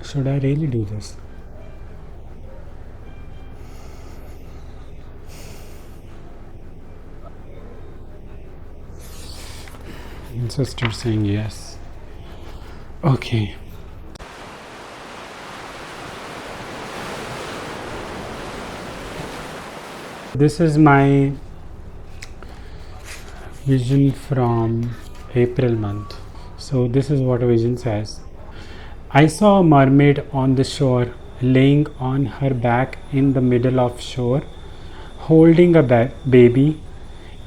Should I really do this? Sister saying yes. Okay. This is my vision from April month. So this is what a vision says. I saw a mermaid on the shore, laying on her back in the middle of shore, holding a baby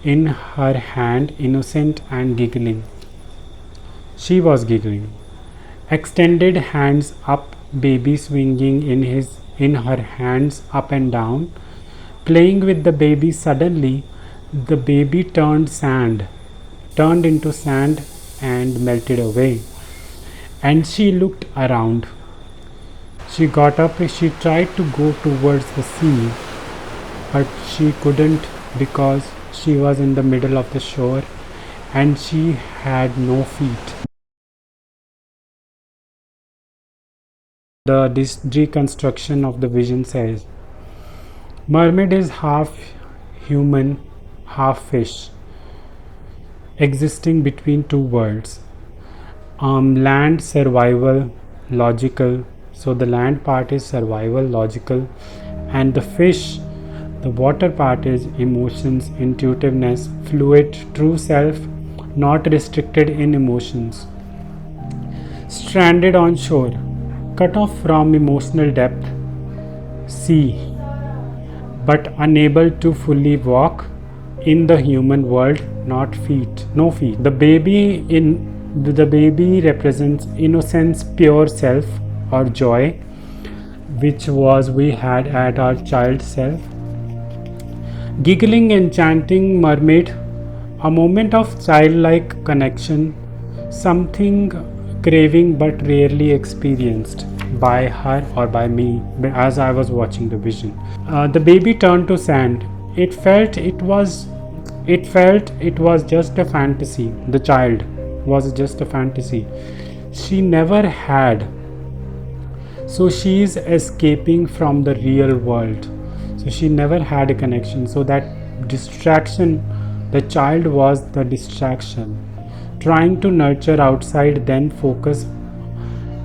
in her hand, innocent and giggling. She was giggling. Extended hands up, baby swinging in her hands up and down, playing with the baby. Suddenly the baby turned into sand and melted away. And she looked around. She got up, she tried to go towards the sea, but she couldn't because she was in the middle of the shore and she had no feet. This reconstruction of the vision says, mermaid is half human, half fish, existing between two worlds. Land survival, logical. So the land part is survival, logical, and the fish, the water part is emotions, intuitiveness, fluid, true self, not restricted in emotions. Stranded on shore, cut off from emotional depth, sea, but unable to fully walk in the human world, not feet, no feet. The baby represents innocence, pure self or joy, which was we had at our child self. Giggling, enchanting mermaid, a moment of childlike connection, something craving but rarely experienced by her or by me as I was watching the vision. The baby turned to sand. It felt it was just a fantasy. The child was just a fantasy. She never had. So she is escaping from the real world. So she never had a connection. So that distraction, the child was the distraction. Trying to nurture outside, then focus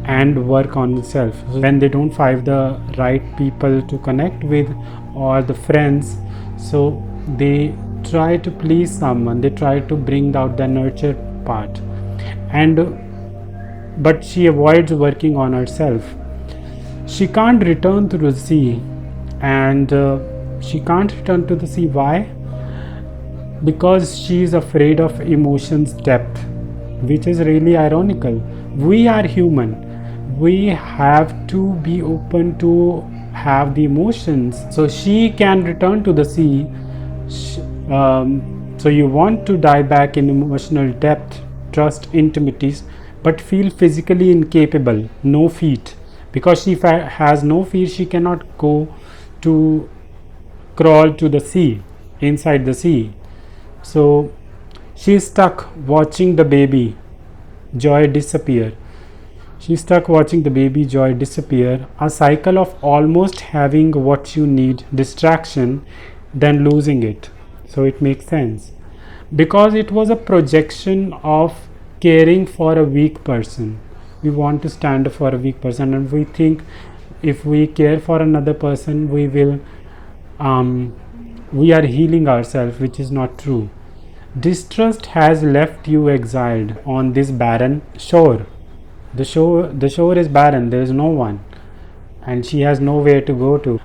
and work on itself. So when they don't find the right people to connect with or the friends, so they try to please someone, they try to bring out the nurture part, and but she avoids working on herself. She can't return to the sea, and she can't return to the sea. Why? Because she is afraid of emotions depth, which is really ironical. We are human, we have to be open to have the emotions. So she can return to the sea. So you want to dive back in emotional depth, trust intimities, but feel physically incapable, no feet. Because she has no feet, she cannot go to crawl to the sea, inside the sea. So she is stuck watching the baby joy disappear. She's stuck watching the baby joy disappear, a cycle of almost having what you need, distraction, then losing it. So it makes sense. Because it was a projection of caring for a weak person. We want to stand up for a weak person, and we think if we care for another person, we are healing ourselves, which is not true. Distrust has left you exiled on this barren shore. The shore is barren. There is no one, and she has nowhere to go to.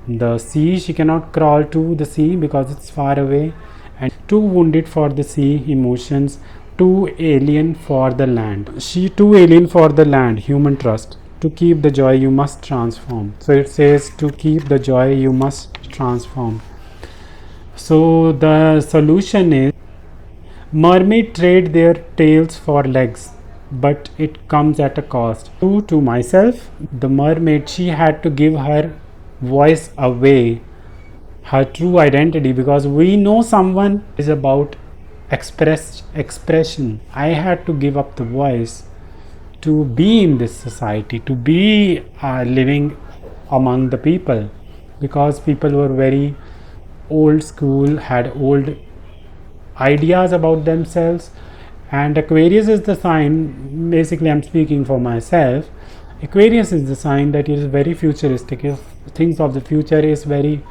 The sea, she cannot crawl to the sea because it's far away, and too wounded for the sea emotions, too alien for the land. She too alien for the land. Human trust. To keep the joy, you must transform. So it says to keep the joy, you must transform. So the solution is mermaid trade their tails for legs, but it comes at a cost. To myself, the mermaid, she had to give her voice away, her true identity, because we know someone is about expression. I had to give up the voice to be in this society, to be living among the people, because people were very old school, had old ideas about themselves. And Aquarius is the sign, basically I'm speaking for myself, Aquarius is the sign that is very futuristic. If things of the future is very,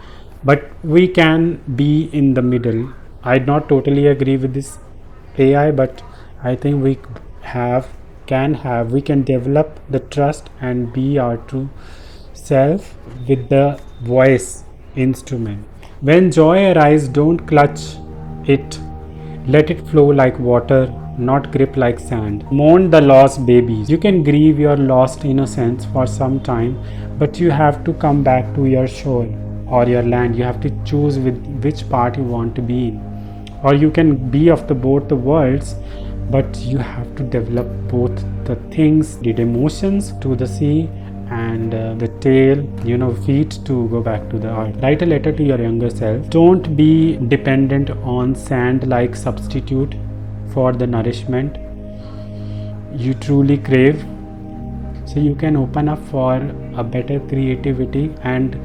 but we can be in the middle. I not totally agree with this AI, but I think we can develop the trust and be our true self with the voice instrument. When joy arises, don't clutch it. Let it flow like water, not grip like sand. Mourn the lost babies. You can grieve your lost innocence for some time, but you have to come back to your shore or your land. You have to choose with which part you want to be in. Or you can be of the both the worlds, but you have to develop both the things, the emotions to the sea, and the tail, feet to go back to the earth. Write a letter to your younger self. Don't be dependent on sand like substitute for the nourishment you truly crave. So you can open up for a better creativity and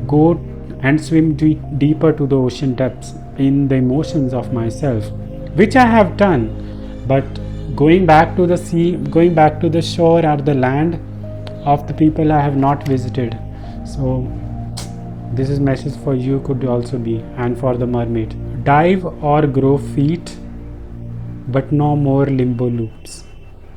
go and swim deeper to the ocean depths in the emotions of myself, which I have done. But going back to the sea, going back to the shore or the land of the people I have not visited. So this is message for you, could also be, and for the mermaid. Dive or grow feet, but no more limbo loops.